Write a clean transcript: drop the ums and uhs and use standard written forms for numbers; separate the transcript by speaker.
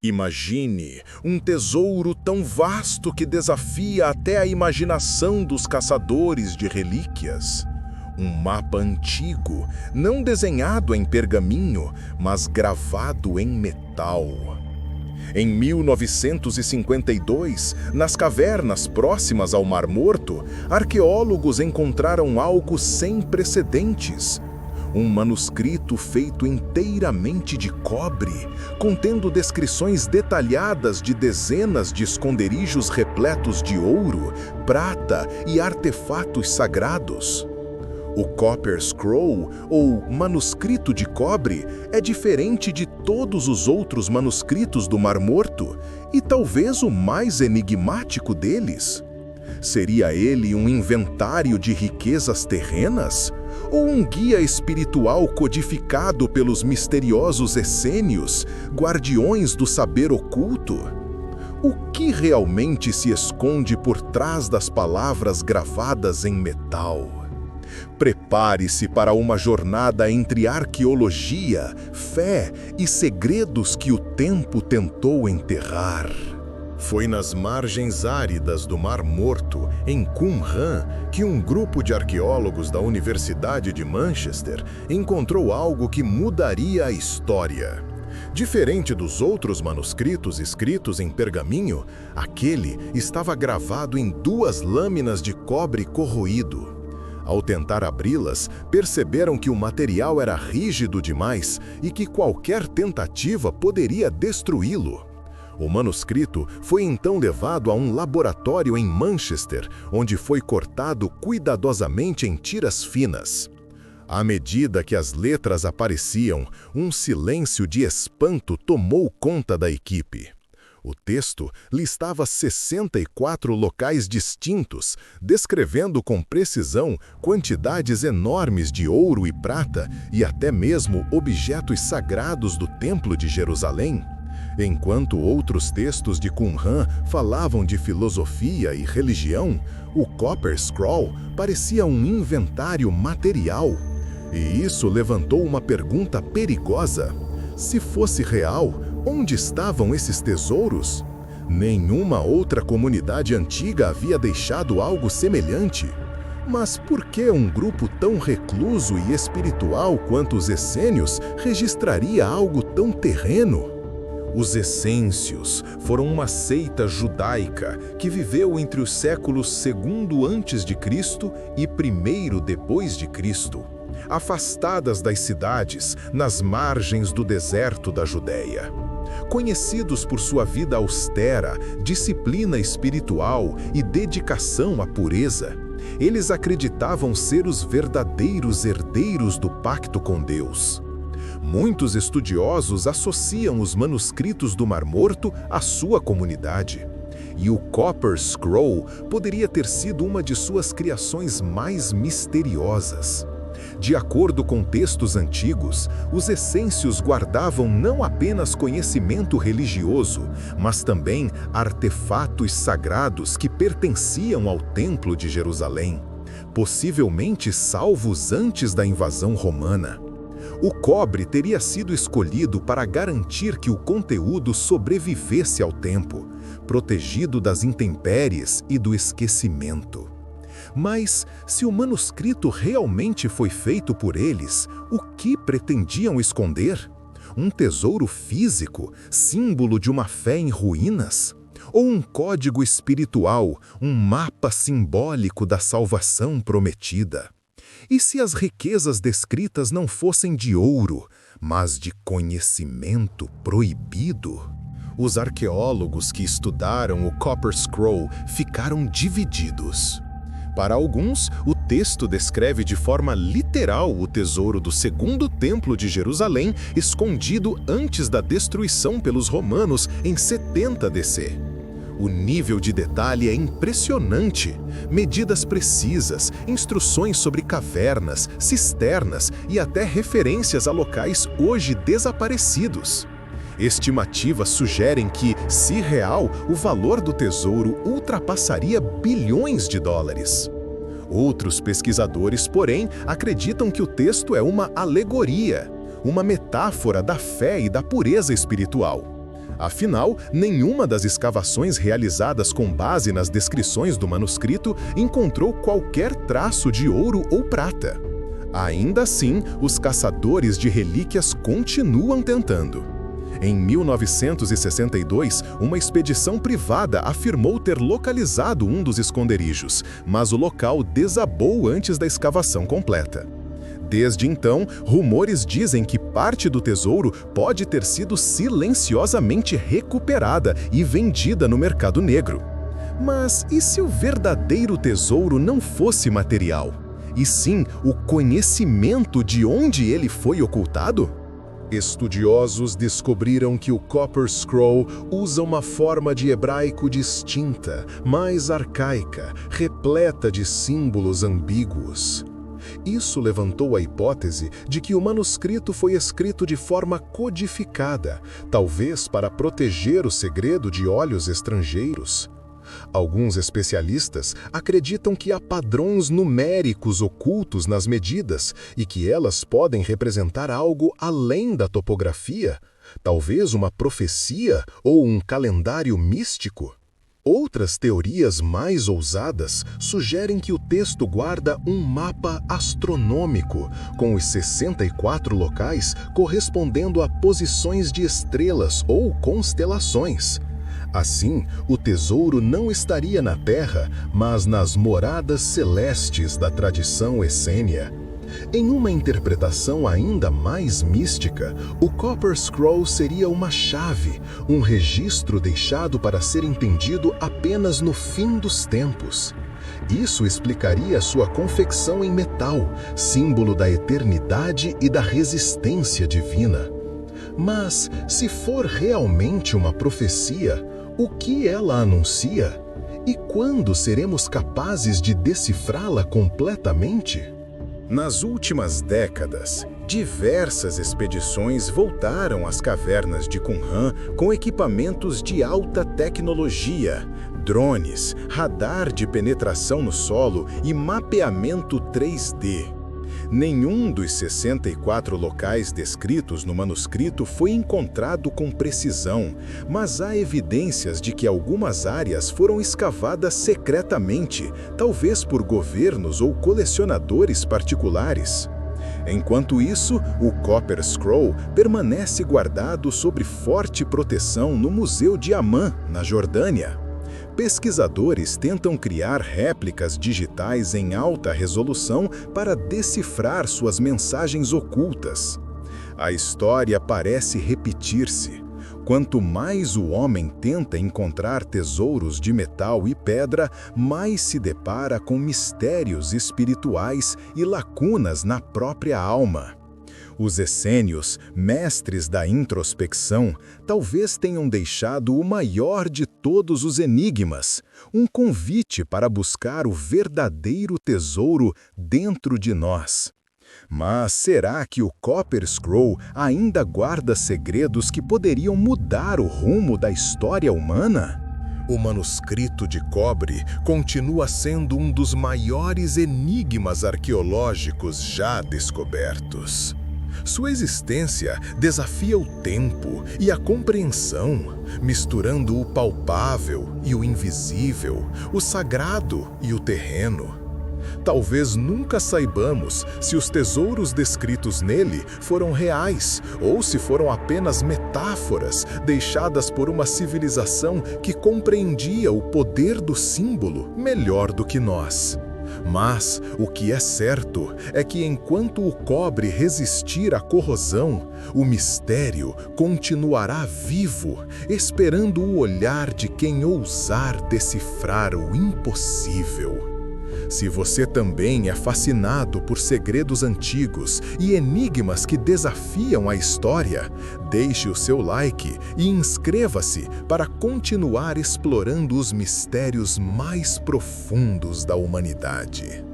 Speaker 1: Imagine um tesouro tão vasto que desafia até a imaginação dos caçadores de relíquias. Um mapa antigo, não desenhado em pergaminho, mas gravado em metal. Em 1952, nas cavernas próximas ao Mar Morto, arqueólogos encontraram algo sem precedentes. Um manuscrito feito inteiramente de cobre, contendo descrições detalhadas de dezenas de esconderijos repletos de ouro, prata e artefatos sagrados. O Copper Scroll, ou manuscrito de cobre, é diferente de todos os outros manuscritos do Mar Morto e talvez o mais enigmático deles. Seria ele um inventário de riquezas terrenas? Ou um guia espiritual codificado pelos misteriosos essênios, guardiões do saber oculto? O que realmente se esconde por trás das palavras gravadas em metal? Prepare-se para uma jornada entre arqueologia, fé e segredos que o tempo tentou enterrar. Foi nas margens áridas do Mar Morto, em Qumran, que um grupo de arqueólogos da Universidade de Manchester encontrou algo que mudaria a história. Diferente dos outros manuscritos escritos em pergaminho, aquele estava gravado em 2 lâminas de cobre corroído. Ao tentar abri-las, perceberam que o material era rígido demais e que qualquer tentativa poderia destruí-lo. O manuscrito foi então levado a um laboratório em Manchester, onde foi cortado cuidadosamente em tiras finas. À medida que as letras apareciam, um silêncio de espanto tomou conta da equipe. O texto listava 64 locais distintos, descrevendo com precisão quantidades enormes de ouro e prata e até mesmo objetos sagrados do Templo de Jerusalém. Enquanto outros textos de Qumran falavam de filosofia e religião, o Copper Scroll parecia um inventário material. E isso levantou uma pergunta perigosa. Se fosse real, onde estavam esses tesouros? Nenhuma outra comunidade antiga havia deixado algo semelhante. Mas por que um grupo tão recluso e espiritual quanto os essênios registraria algo tão terreno? Os essêncios foram uma seita judaica que viveu entre os séculos II a.C. e I depois de Cristo, afastadas das cidades, nas margens do deserto da Judéia. Conhecidos por sua vida austera, disciplina espiritual e dedicação à pureza, eles acreditavam ser os verdadeiros herdeiros do pacto com Deus. Muitos estudiosos associam os manuscritos do Mar Morto à sua comunidade. E o Copper Scroll poderia ter sido uma de suas criações mais misteriosas. De acordo com textos antigos, os essênios guardavam não apenas conhecimento religioso, mas também artefatos sagrados que pertenciam ao Templo de Jerusalém, possivelmente salvos antes da invasão romana. O cobre teria sido escolhido para garantir que o conteúdo sobrevivesse ao tempo, protegido das intempéries e do esquecimento. Mas, se o manuscrito realmente foi feito por eles, o que pretendiam esconder? Um tesouro físico, símbolo de uma fé em ruínas? Ou um código espiritual, um mapa simbólico da salvação prometida? E se as riquezas descritas não fossem de ouro, mas de conhecimento proibido? Os arqueólogos que estudaram o Copper Scroll ficaram divididos. Para alguns, o texto descreve de forma literal o tesouro do Segundo Templo de Jerusalém, escondido antes da destruição pelos romanos em 70 DC. O nível de detalhe é impressionante. Medidas precisas, instruções sobre cavernas, cisternas e até referências a locais hoje desaparecidos. Estimativas sugerem que, se real, o valor do tesouro ultrapassaria bilhões de dólares. Outros pesquisadores, porém, acreditam que o texto é uma alegoria, uma metáfora da fé e da pureza espiritual.
Speaker 2: Afinal, nenhuma das escavações realizadas com base nas descrições do manuscrito encontrou qualquer traço de ouro ou prata. Ainda assim, os caçadores de relíquias continuam tentando. Em 1962, uma expedição privada afirmou ter localizado um dos esconderijos, mas o local desabou antes da escavação completa. Desde então, rumores dizem que parte do tesouro pode ter sido silenciosamente recuperada e vendida no mercado negro. Mas e se o verdadeiro tesouro não fosse material, e sim o conhecimento de onde ele foi ocultado?
Speaker 1: Estudiosos descobriram que o Copper Scroll usa uma forma de hebraico distinta, mais arcaica, repleta de símbolos ambíguos. Isso levantou a hipótese de que o manuscrito foi escrito de forma codificada, talvez para proteger o segredo de olhos estrangeiros. Alguns especialistas acreditam que há padrões numéricos ocultos nas medidas e que elas podem representar algo além da topografia, talvez uma profecia ou um calendário místico. Outras teorias mais ousadas sugerem que o texto guarda um mapa astronômico, com os 64 locais correspondendo a posições de estrelas ou constelações. Assim, o tesouro não estaria na Terra, mas nas moradas celestes da tradição essênia. Em uma interpretação ainda mais mística, o Copper Scroll seria uma chave, um registro deixado para ser entendido apenas no fim dos tempos. Isso explicaria sua confecção em metal, símbolo da eternidade e da resistência divina. Mas, se for realmente uma profecia, o que ela anuncia? E quando seremos capazes de decifrá-la completamente?
Speaker 3: Nas últimas décadas, diversas expedições voltaram às cavernas de Qumran com equipamentos de alta tecnologia, drones, radar de penetração no solo e mapeamento 3D. Nenhum dos 64 locais descritos no manuscrito foi encontrado com precisão, mas há evidências de que algumas áreas foram escavadas secretamente, talvez por governos ou colecionadores particulares. Enquanto isso, o Copper Scroll permanece guardado sob forte proteção no Museu de Amman, na Jordânia. Pesquisadores tentam criar réplicas digitais em alta resolução para decifrar suas mensagens ocultas. A história parece repetir-se. Quanto mais o homem tenta encontrar tesouros de metal e pedra, mais se depara com mistérios espirituais e lacunas na própria alma. Os essênios, mestres da introspecção, talvez tenham deixado o maior de todos os enigmas, um convite para buscar o verdadeiro tesouro dentro de nós. Mas será que o Copper Scroll ainda guarda segredos que poderiam mudar o rumo da história humana?
Speaker 1: O manuscrito de cobre continua sendo um dos maiores enigmas arqueológicos já descobertos. Sua existência desafia o tempo e a compreensão, misturando o palpável e o invisível, o sagrado e o terreno. Talvez nunca saibamos se os tesouros descritos nele foram reais ou se foram apenas metáforas deixadas por uma civilização que compreendia o poder do símbolo melhor do que nós. Mas o que é certo é que enquanto o cobre resistir à corrosão, o mistério continuará vivo, esperando o olhar de quem ousar decifrar o impossível. Se você também é fascinado por segredos antigos e enigmas que desafiam a história, deixe o seu like e inscreva-se para continuar explorando os mistérios mais profundos da humanidade.